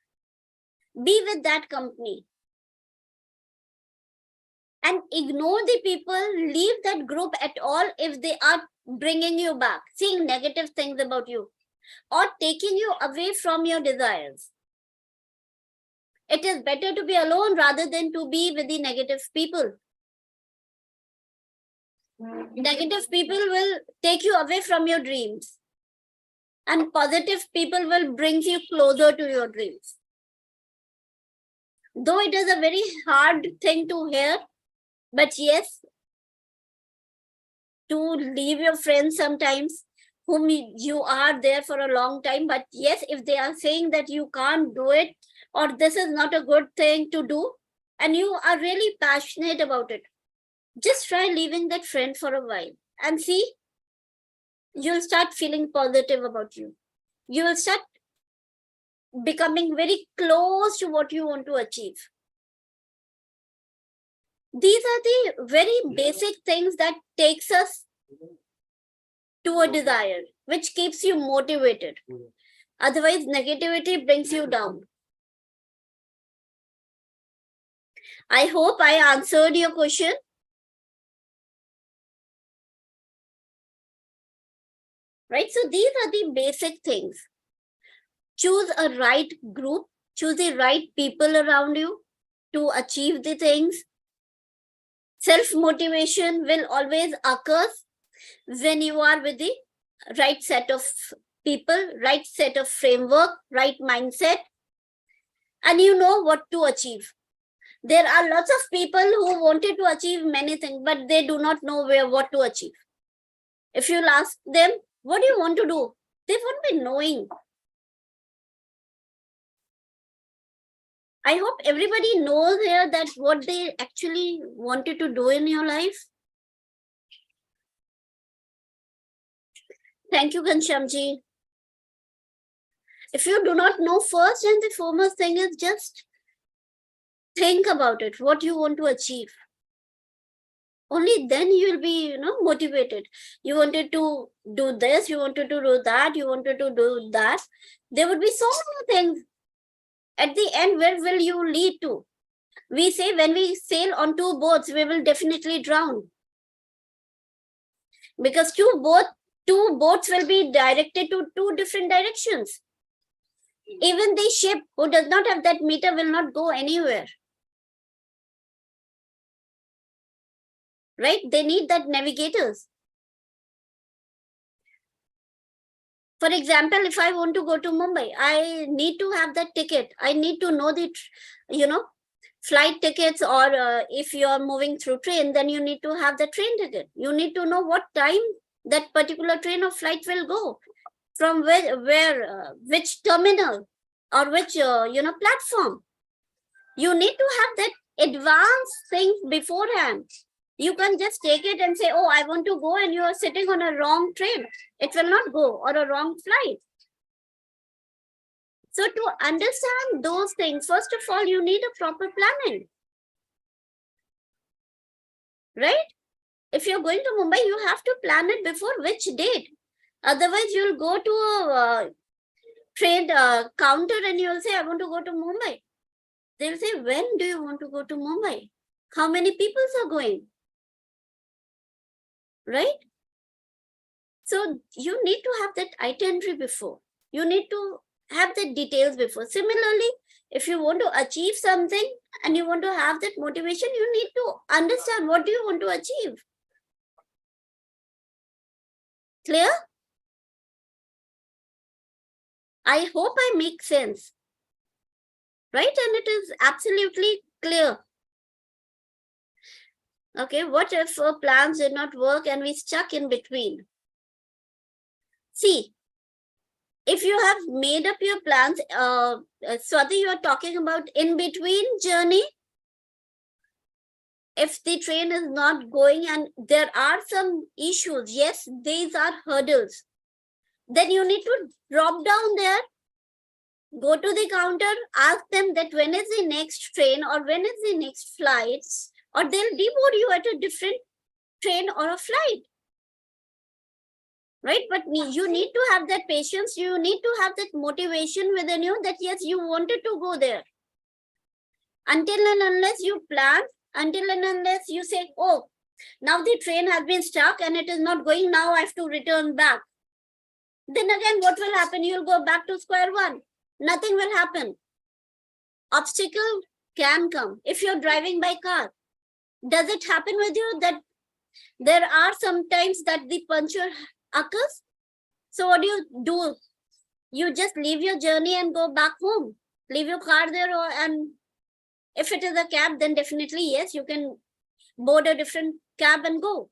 Be with that company. And ignore the people, leave that group at all if they are bringing you back, saying negative things about you, or taking you away from your desires. It is better to be alone rather than to be with the negative people. Negative people will take you away from your dreams, and positive people will bring you closer to your dreams. Though it is a very hard thing to hear, but yes, to leave your friends sometimes whom you are there for a long time, but yes, if they are saying that you can't do it or this is not a good thing to do and you are really passionate about it, just try leaving that friend for a while and see, you'll start feeling positive about you. You will start becoming very close to what you want to achieve. These are the very basic things that takes us to a desire, which keeps you motivated. Otherwise, negativity brings you down. I hope I answered your question. Right? So these are the basic things. Choose a right group, choose the right people around you to achieve the things. Self-motivation will always occur when you are with the right set of people, right set of framework, right mindset, and you know what to achieve. There are lots of people who wanted to achieve many things, but they do not know what to achieve. If you'll ask them, what do you want to do? They won't be knowing. I hope everybody knows here that what they actually wanted to do in your life. Thank you, Ghanshyamji. If you do not know, first and the foremost thing is just think about it, what you want to achieve. Only then you will be, motivated. You wanted to do this, you wanted to do that, you wanted to do that. There would be so many things. At the end, where will you lead to? We say when we sail on two boats, we will definitely drown. Because two boats will be directed to two different directions. Even the ship who does not have that meter will not go anywhere. Right? They need that navigators. For example, if I want to go to Mumbai, I need to have that ticket. I need to know the, flight tickets, or if you are moving through train, then you need to have the train ticket. You need to know what time that particular train or flight will go, from which terminal or which, platform. You need to have that advanced things beforehand. You can just take it and say, oh, I want to go, and you are sitting on a wrong train. It will not go, or a wrong flight. So to understand those things, first of all, you need a proper planning. Right? If you're going to Mumbai, you have to plan it before which date. Otherwise, you'll go to a train counter and you'll say, I want to go to Mumbai. They'll say, when do you want to go to Mumbai? How many people are going? Right? So you need to have that itinerary before. You need to have the details before. Similarly, if you want to achieve something and you want to have that motivation, you need to understand what do you want to achieve. Clear? I hope I make sense. Right? And it is absolutely clear. Okay, what if our plans did not work and we stuck in between? See, if you have made up your plans, Swati, you are talking about in between journey. If the train is not going and there are some issues, yes, these are hurdles. Then you need to drop down there, go to the counter, ask them that when is the next train or when is the next flight, or they'll deboard you at a different train or a flight. Right? But you need to have that patience. You need to have that motivation within you that, yes, you wanted to go there. Until and unless you plan, until and unless you say, oh, now the train has been stuck and it is not going, now I have to return back. Then again, what will happen? You'll go back to square one. Nothing will happen. Obstacle can come. If you're driving by car, does it happen with you that there are sometimes that the puncture occurs? So what do? You just leave your journey and go back home. Leave your car there, and if it is a cab, then definitely yes, you can board a different cab and go.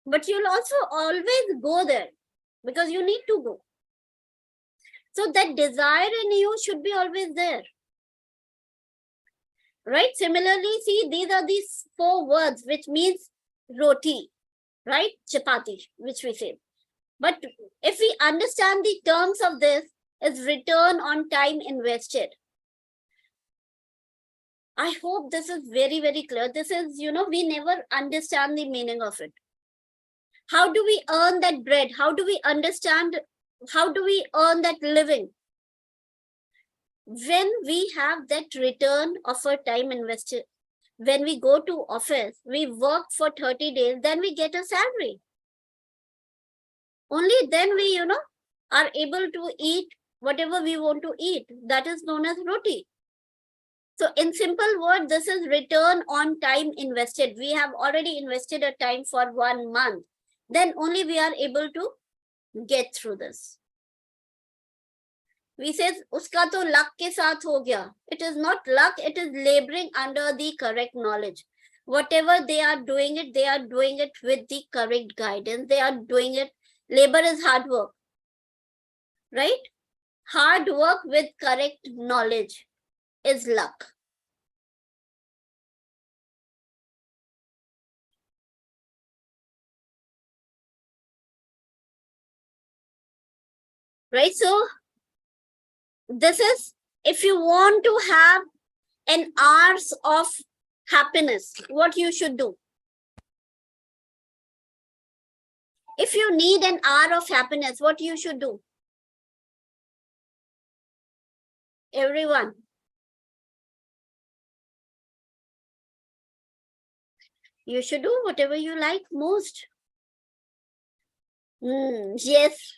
But you'll also always go there because you need to go. So that desire in you should be always there. Right? Similarly, see, these are these 4 words, which means roti, right? Chapati, which we say. But if we understand the terms of this, is return on time invested. I hope this is very, very clear. This is, we never understand the meaning of it. How do we earn that bread? How do we understand? How do we earn that living? When we have that return of our time invested, when we go to office, we work for 30 days, then we get a salary. Only then we, are able to eat whatever we want to eat. That is known as roti. So in simple words, this is return on time invested. We have already invested a time for 1 month. Then only we are able to get through this. We say, uska to luck ke saath ho gaya. It is not luck, it is laboring under the correct knowledge. Whatever they are doing it with the correct guidance. They are doing it. Labor is hard work, right? Hard work with correct knowledge is luck. Right? So this is, if you want to have an hours of happiness, what you should do. If you need an hour of happiness, what you should do? Everyone. You should do whatever you like most. Yes.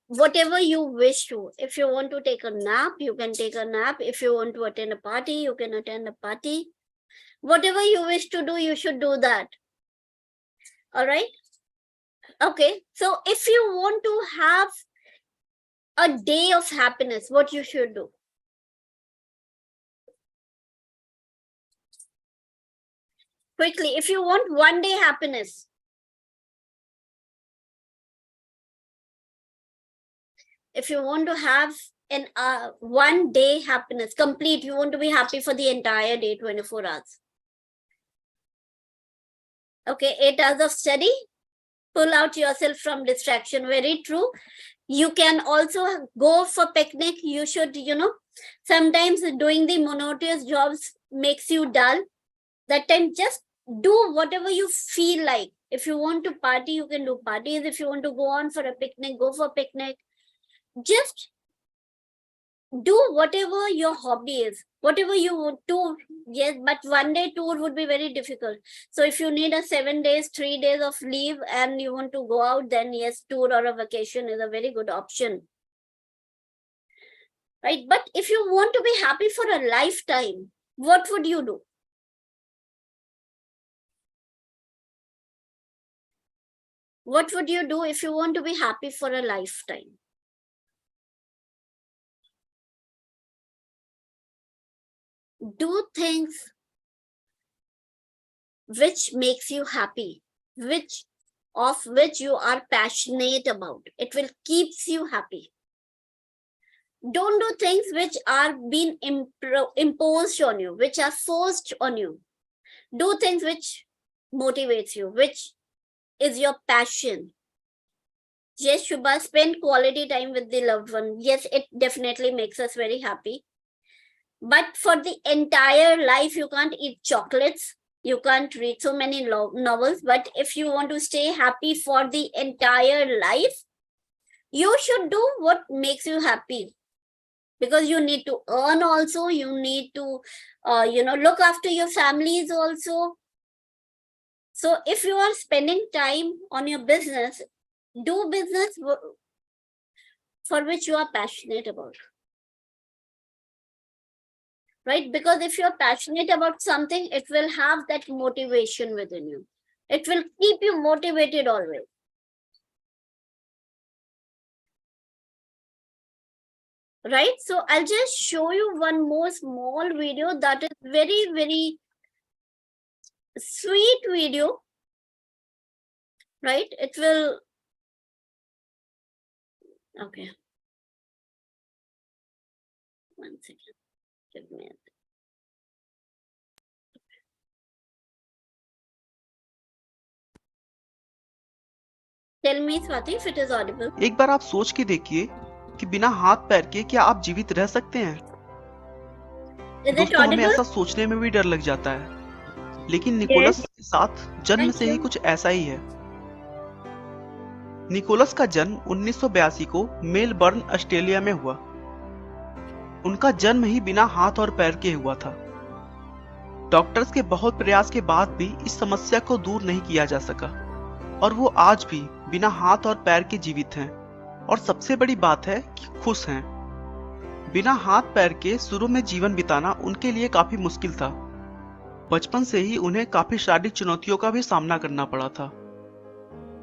Whatever you wish to. If you want to take a nap, you can take a nap. If you want to attend a party, you can attend a party. Whatever you wish to do, you should do that. All right? Okay. So if you want to have a day of happiness, what you should do? Quickly, if you want 1 day happiness, if you want to have an 1 day happiness, complete, you want to be happy for the entire day, 24 hours. Okay, 8 hours of study, pull out yourself from distraction. Very true. You can also go for picnic. You should, sometimes doing the monotonous jobs makes you dull. That time, just do whatever you feel like. If you want to party, you can do parties. If you want to go on for a picnic, go for picnic. Just do whatever your hobby is, whatever you would do. Yes, but 1 day tour would be very difficult. So if you need a 7 days, 3 days of leave and you want to go out, then yes, tour or a vacation is a very good option. Right? But if you want to be happy for a lifetime, what would you do? What would you do if you want to be happy for a lifetime? Do things which makes you happy, which you are passionate about. It will keeps you happy. Don't do things which are being imposed on you, which are forced on you. Do things which motivates you, which is your passion. Yes, Shubha, spend quality time with the loved one. Yes, it definitely makes us very happy. But for the entire life, you can't eat chocolates. You can't read so many novels. But if you want to stay happy for the entire life, you should do what makes you happy. because you need to earn also, you need to look after your families also. So if you are spending time on your business, do business for which you are passionate about, right? Because if you're passionate about something, it will have that motivation within you. It will keep you motivated always. Right? So I'll just show you one more small video that is very, very sweet video, right? It will, okay. One second, give me a Tell me, Swati, if it is audible. एक बार आप सोच के देखिए कि बिना हाथ पैर के क्या आप जीवित रह सकते हैं? Is it दोस्तों, हमें audible? ऐसा सोचने में भी डर लग जाता है, लेकिन निकोलस के साथ जन्म Thank से ही you. कुछ ऐसा ही है। निकोलस का जन्म 1982 को मेलबर्न, ऑस्ट्रेलिया में हुआ। उनका जन्म ही बिना हाथ और पैर के हुआ था। डॉक्टर्स के बहुत प्रयास के बाद भी इस समस्या को दूर नहीं किया जा सका और वो आज भी बिना हाथ और पैर के जीवित हैं और सबसे बड़ी बात है कि खुश हैं। बिना हाथ पैर के शुरू में जीवन बिताना उनके लिए काफी मुश्किल था। बचपन से ही उन्हें काफी शारीरिक चुनौतियों का भी सामना करना पड़ा था।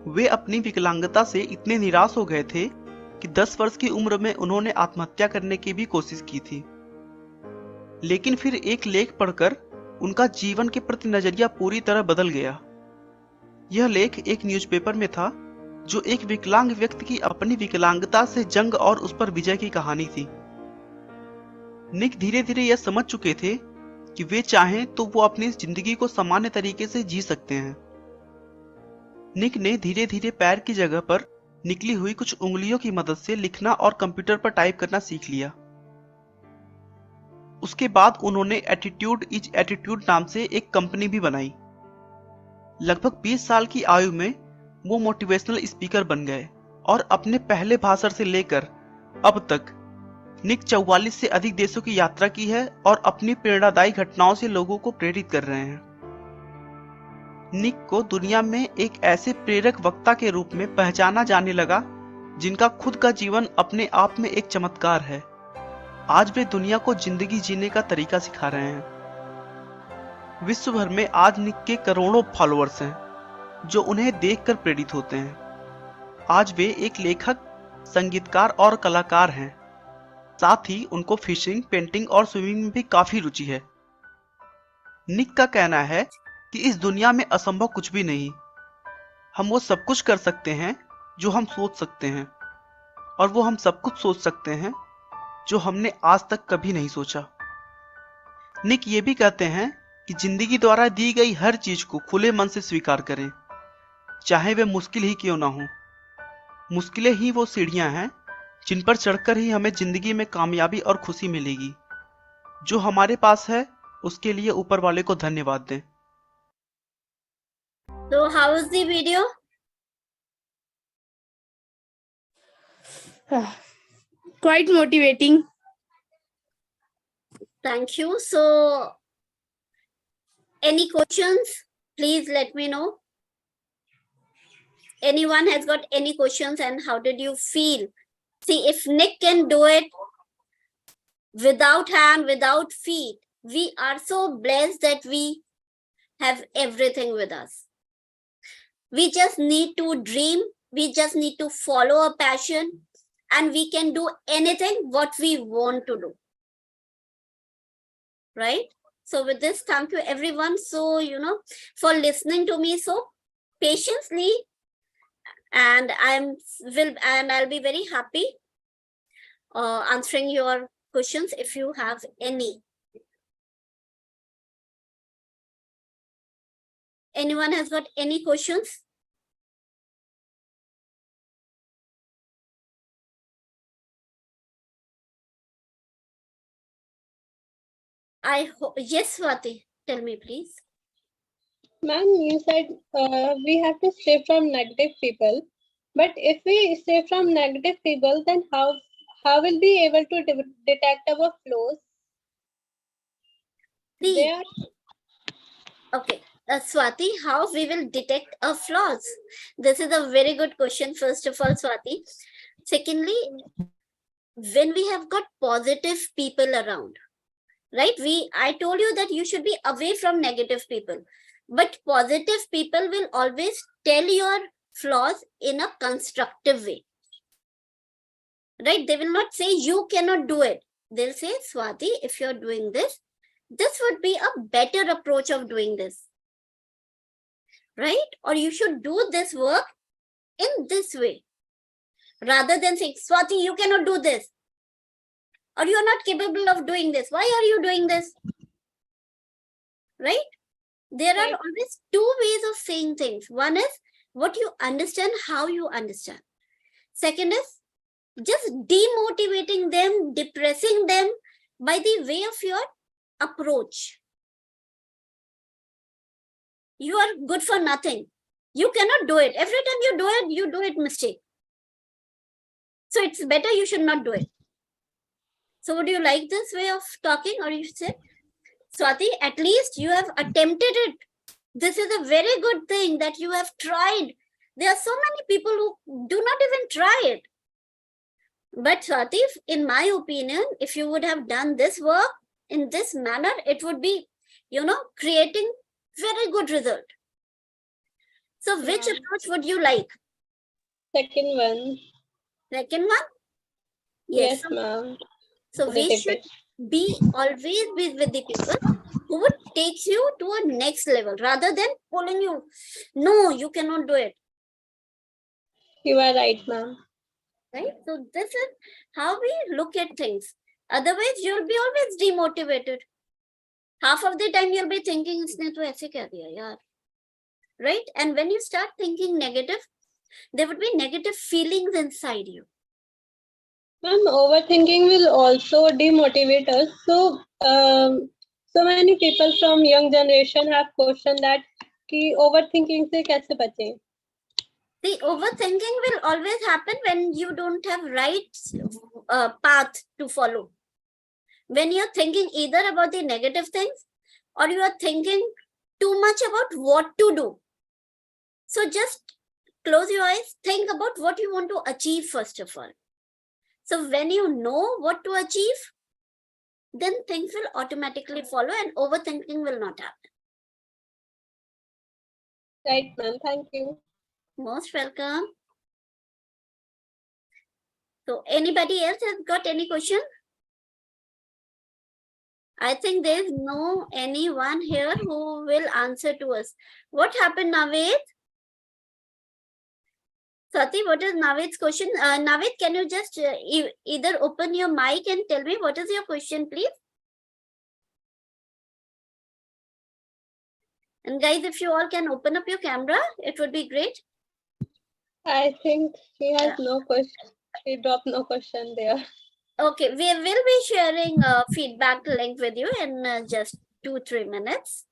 वे अपनी विकलांगता से इतने निराश हो गए थे कि 10 वर्ष की उम्र में उन्होंने आत्महत्या करने की भी कोशिश की थी। लेकिन फिर एक लेख पढ़कर उनका जीवन के प्रति नजरिया पूरी तरह बदल गया। यह लेख एक न्यूज़पेपर में था जो एक विकलांग व्यक्ति की अपनी विकलांगता से जंग और उस पर विजय की कहानी थी। निक धीरे धीरे यह समझ चुके थे कि वे चाहें तो वो अपनी जिंदगी को सामान्य तरीके से जी सकते हैं। निक ने धीरे धीरे पैर की जगह पर निकली हुई कुछ उंगलियों की मदद से लिखना और कंप्यूटर पर टाइप करना सीख लिया। उसके बाद उन्होंने एटीट्यूड इज एटीट्यूड नाम से एक कंपनी भी बनाई। लगभग 20 साल की आयु में वो मोटिवेशनल स्पीकर बन गए और अपने पहले भाषण से लेकर अब तक निक 44 से अधिक देशों की यात्रा की है और अपनी प्रेरणादायी घटनाओं से लोगों को प्रेरित कर रहे हैं। निक को दुनिया में एक ऐसे प्रेरक वक्ता के रूप में पहचाना जाने लगा जिनका खुद का जीवन अपने आप में एक चमत्कार है। आज वे दुनिया को जिंदगी जीने का तरीका सिखा रहे हैं। विश्व भर में आज निक के करोड़ों फॉलोअर्स हैं जो उन्हें देखकर प्रेरित होते हैं। आज वे एक लेखक, संगीतकार और कलाकार हैं। साथ ही उनको फिशिंग, पेंटिंग और स्विमिंग में भी काफी रुचि है। निक का कहना है कि इस दुनिया में असंभव कुछ भी नहीं। हम वो सब कुछ कर सकते हैं जो हम सोच सकते हैं और वो हम सब कुछ सोच सकते हैं जो हमने आज तक कभी नहीं सोचा। निक ये भी कहते हैं कि जिंदगी द्वारा दी गई हर चीज को खुले मन से स्वीकार करें, चाहे वे मुश्किल ही क्यों ना हो। मुश्किलें ही वो सीढ़ियां हैं जिन पर चढ़कर ही हमें जिंदगी में कामयाबी और खुशी मिलेगी। जो हमारे पास है उसके लिए ऊपर वाले को धन्यवाद दें। So how is the video? Quite motivating. Thank you. So any questions? Please let me know. Anyone has got any questions, and how did you feel? See, if Nick can do it without hand, without feet, we are so blessed that we have everything with us. We just need to dream. We just need to follow a passion, and we can do anything what we want to do. Right? So with this, thank you everyone. So, for listening to me so patiently, and I'll be very happy answering your questions if you have any. Anyone has got any questions? Yes, Swati, tell me please. Ma'am, you said we have to stay from negative people. But if we stay from negative people, then How will be able to detect our flaws? See, They are okay. Swati, how we will detect our flaws? This is a very good question, first of all, Swati. Secondly, when we have got positive people around, right? I told you that you should be away from negative people, but positive people will always tell your flaws in a constructive way, right? They will not say you cannot do it. They'll say, Swati, if you're doing this would be a better approach of doing this, right? Or you should do this work in this way, rather than saying, Swati, you cannot do this, or you're not capable of doing this. Why are you doing this? Right? There are right. always two ways of saying things. One is what you understand, how you understand. Second is just demotivating them, depressing them by the way of your approach. You are good for nothing. You cannot do it. Every time you do it mistake. So it's better you should not do it. So would you like this way of talking, or you say, Swati, at least you have attempted it. This is a very good thing that you have tried. There are so many people who do not even try it. But Swati, in my opinion, if you would have done this work in this manner, it would be, creating very good result. So which Yeah. approach would you like? Second one. Second one? Yes, ma'am. So we should be always with the people who would take you to a next level rather than pulling you. No, you cannot do it. You are right, ma'am. Right? So this is how we look at things. Otherwise, you'll be always demotivated. Half of the time you'll be thinking, इसने तो ऐसे कह दिया यार. Right? And when you start thinking negative, there would be negative feelings inside you. Ma'am, overthinking will also demotivate us. So many people from young generation have questioned that कि overthinking से कैसे बचे? The overthinking will always happen when you don't have right path to follow. When you're thinking either about the negative things or you are thinking too much about what to do. So just close your eyes, think about what you want to achieve first of all. So when you know what to achieve, then things will automatically follow and overthinking will not happen. Right, ma'am. Thank you. Most welcome. So anybody else has got any question? I think there is no anyone here who will answer to us. What happened, Navid? Sati, what is Navid's question? Navid, can you just either open your mic and tell me what is your question, please? And guys, if you all can open up your camera, it would be great. I think she has no question. She dropped no question there. Okay, we will be sharing a feedback link with you in just 2-3 minutes.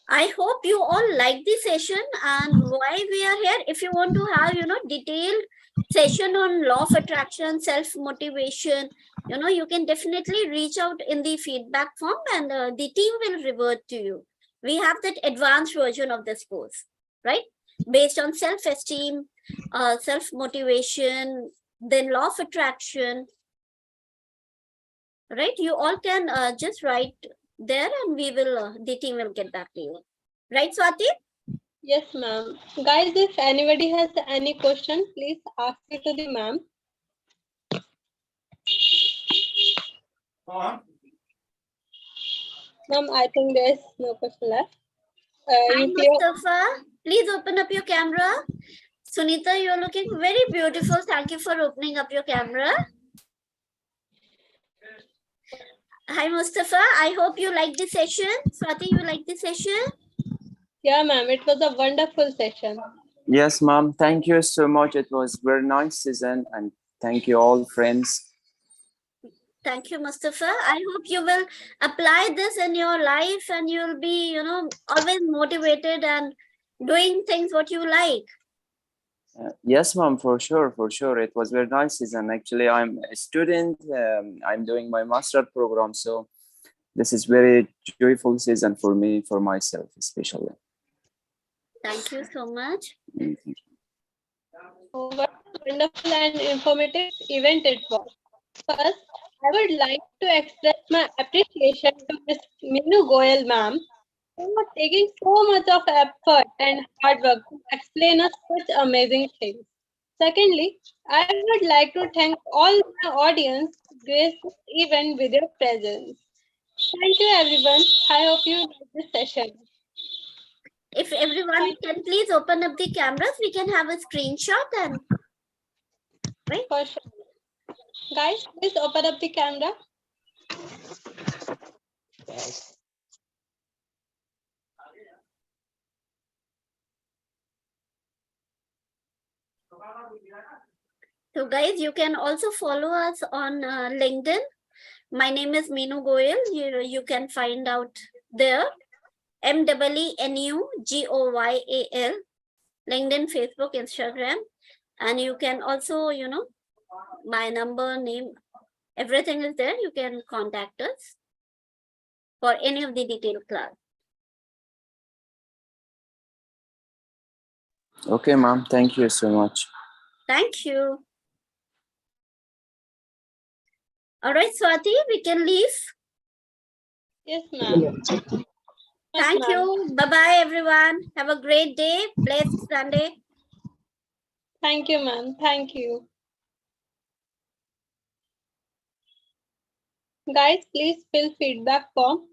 I hope you all like the session and why we are here. If you want to have, detailed session on law of attraction, self-motivation, you can definitely reach out in the feedback form and the team will revert to you. We have that advanced version of this course, right? Based on self-esteem, self-motivation, then law of attraction, right? You all can just write there and we will, the team will get back to you. Right, Swati? Yes, ma'am. Guys, if anybody has any question, please ask it to the ma'am. Ma'am, I think there's no question left. Hi, You clear? Mustafa. Please open up your camera. Sunita, you're looking very beautiful. Thank you for opening up your camera. Hi, Mustafa. I hope you like the session. Swati, you like the session? Yeah, ma'am. It was a wonderful session. Yes, ma'am. Thank you so much. It was very nice season, and thank you all, friends. Thank you, Mustafa. I hope you will apply this in your life and you'll be, always motivated and doing things what you like. Yes, ma'am, for sure, for sure. It was very nice season. Actually, I'm a student. I'm doing my master program, so this is very joyful season for me, for myself, especially. Thank you so much. Oh, what a wonderful and informative event it was. First, I would like to express my appreciation to Ms. Meenu Goyal ma'am for taking so much of effort and hard work to explain us such amazing things. Secondly, I would like to thank all my audience who graced this event with your presence. Thank you everyone. I hope you liked this session. If everyone can please open up the cameras, we can have a screenshot and right. For sure. Guys, please open up the camera. So guys, you can also follow us on LinkedIn. My name is Meenu Goyal. You can find out there. MEENUGOYAL. LinkedIn, Facebook, Instagram. And you can also, my number, name, everything is there. You can contact us for any of the detailed class. Okay, ma'am. Thank you so much. Thank you. All right, Swati, we can leave. Yes, ma'am. Thank you. Bye-bye, everyone. Have a great day. Blessed Sunday. Thank you, ma'am. Thank you. Guys, please fill feedback form